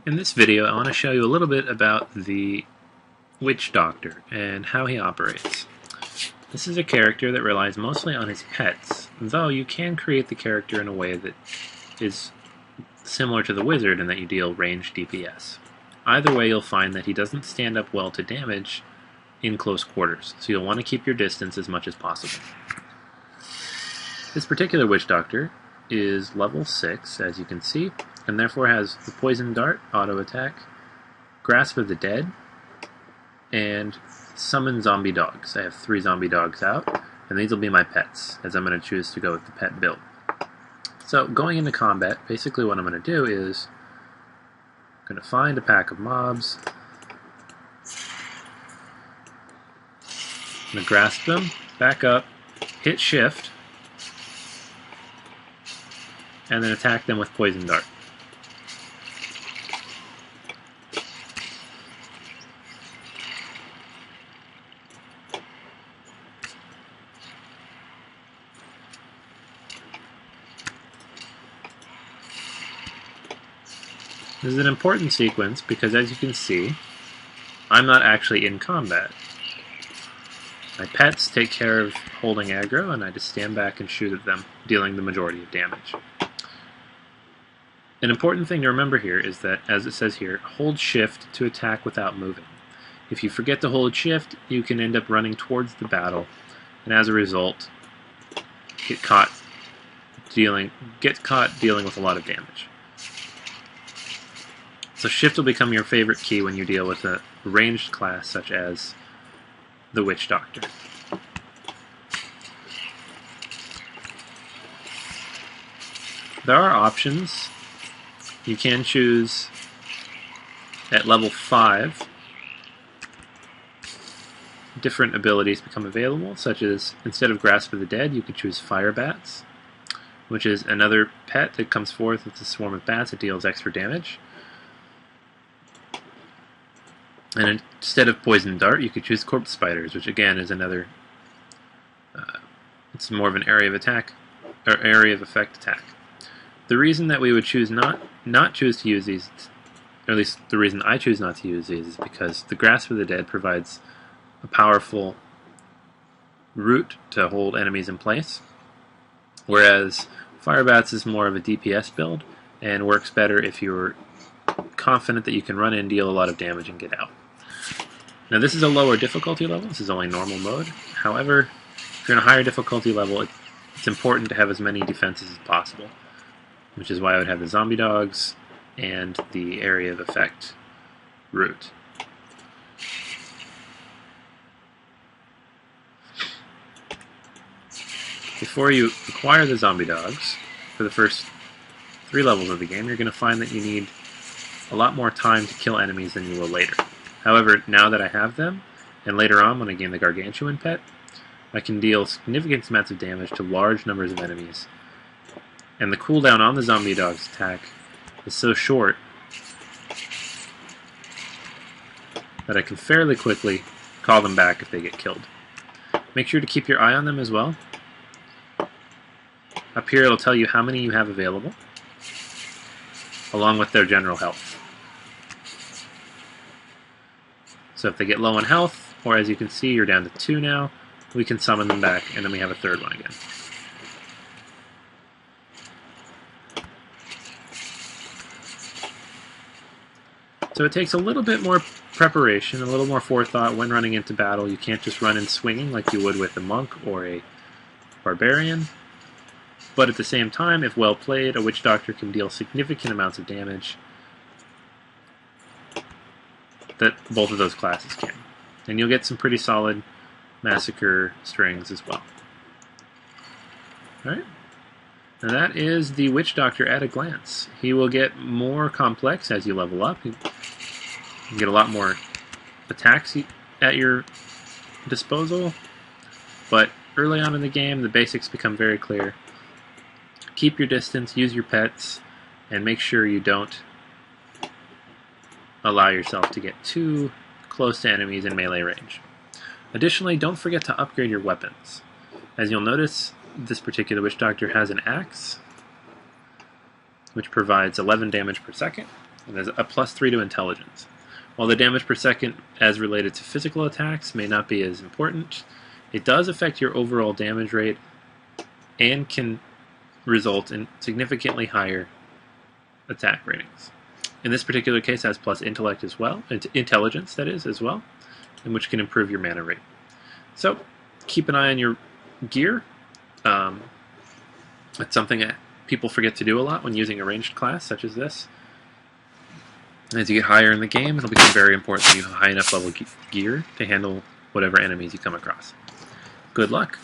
In this video, I want to show you a little bit about the WitchDoctor and how he operates. This is a character that relies mostly on his pets, though you can create the character in a way that is similar to the wizard in that you deal ranged DPS. Either way, you'll find that he doesn't stand up well to damage in close quarters, so you'll want to keep your distance as much as possible. This particular WitchDoctor is level 6, as you can see, and therefore has the Poison Dart, Auto Attack, Grasp of the Dead, and Summon Zombie Dogs. I have 3 zombie dogs out, and these will be my pets, as I'm going to choose to go with the pet build. So, going into combat, basically what I'm going to do is I'm going to find a pack of mobs, I'm going to grasp them, back up, hit shift, and then attack them with Poison Dart. This is an important sequence because, as you can see, I'm not actually in combat. My pets take care of holding aggro, and I just stand back and shoot at them, dealing the majority of damage. An important thing to remember here is that, as it says here, hold shift to attack without moving. If you forget to hold shift, you can end up running towards the battle, and as a result, get caught dealing with a lot of damage. So shift will become your favorite key when you deal with a ranged class such as the WitchDoctor. There are options. You can choose at level 5 different abilities become available, such as instead of Grasp of the Dead, you could choose Fire Bats, which is another pet that comes forth with a swarm of bats that deals extra damage. And instead of Poison Dart, you could choose Corpse Spiders, which again is another. It's more of an area of attack or area of effect attack. The reason that we would choose not choose to use these, or at least the reason I choose not to use these, is because the Grasp of the Dead provides a powerful route to hold enemies in place, whereas Fire Bats is more of a DPS build and works better if you're confident that you can run in, deal a lot of damage, and get out. Now this is a lower difficulty level, this is only normal mode. However, if you're in a higher difficulty level, it's important to have as many defenses as possible, which is why I would have the zombie dogs and the area of effect route. Before you acquire the zombie dogs, for the first 3 levels of the game, you're going to find that you need a lot more time to kill enemies than you will later. However, now that I have them, and later on when I gain the Gargantuan pet, I can deal significant amounts of damage to large numbers of enemies. And the cooldown on the zombie dog's attack is so short that I can fairly quickly call them back if they get killed. Make sure to keep your eye on them as well. Up here it'll tell you how many you have available, along with their general health. So if they get low on health, or as you can see, you're down to 2 now, we can summon them back, and then we have a 3rd one again. So it takes a little bit more preparation, a little more forethought when running into battle. You can't just run in swinging like you would with a monk or a barbarian. But at the same time, if well played, a WitchDoctor can deal significant amounts of damage that both of those classes can. And you'll get some pretty solid massacre strings as well. Alright, and that is the WitchDoctor at a glance. He will get more complex as you level up. You can get a lot more attacks at your disposal, but early on in the game, the basics become very clear. Keep your distance, use your pets, and make sure you don't allow yourself to get too close to enemies in melee range. Additionally, don't forget to upgrade your weapons. As you'll notice, this particular WitchDoctor has an axe, which provides 11 damage per second, and there's a +3 to intelligence. While the damage per second as related to physical attacks may not be as important, it does affect your overall damage rate and can result in significantly higher attack ratings. In this particular case, it has plus intellect as well, intelligence that is as well, and which can improve your mana rate. So keep an eye on your gear. It's something that people forget to do a lot when using a ranged class such as this. As you get higher in the game, it'll become very important that you have high enough level gear to handle whatever enemies you come across. Good luck!